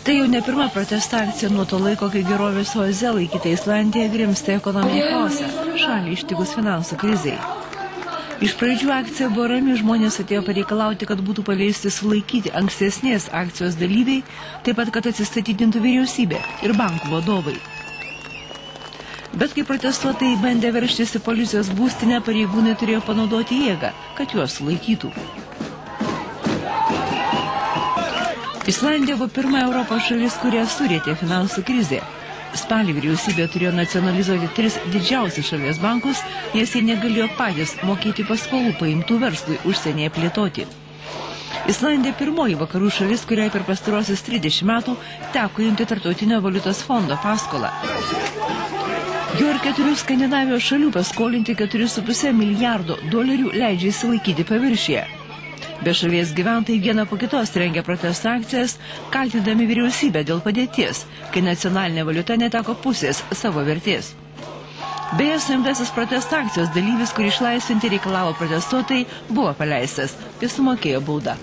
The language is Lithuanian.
Tai jau ne pirma protesto akcija nuo to laiko, kai gerovės oaze laikyta Islandija grimzta ekonominį chaosą, šalį ištikus finansų krizei. Iš pradžių akcija buvo rami, žmonės atėjo pareikalauti, kad būtų paleisti sulaikyti ankstesnės akcijos dalyviai, taip pat, kad atsistatydintų vyriausybė ir bankų vadovai. Bet kai protestuotojai bandė veržtis į policijos būstinę, pareigūnai turėjo panaudoti jėgą, kad juos sulaikytų. Islandija buvo pirma Europos šalis, kurie surėtė finansų krizė. Spalį vyriausybė turėjo nacionalizuoti 3 didžiausius šalies bankus, nes jie negalėjo patys mokėti paskolų paimtų verslui užsienyje plėtoti. Islandija pirmoji vakarų šalis, kuriai per pastarosius 30 metų teko imti Tarptautinio valiutos fondo paskolą. Jo ir 4 Skandinavijos šalių paskolinti 4,5 milijardo dolerių leidžia įsilaikyti paviršyje. Be šalies gyventojai vieną po kitos rengia protesto akcijas, kaltindami vyriausybę dėl padėties, kai nacionalinė valiuta neteko pusės savo vertės. Beje, suimtasis protesto akcijos dalyvis, kurį išlaisvinti reikalavo protestuotojai, buvo paleistas, jis sumokėjo baudą.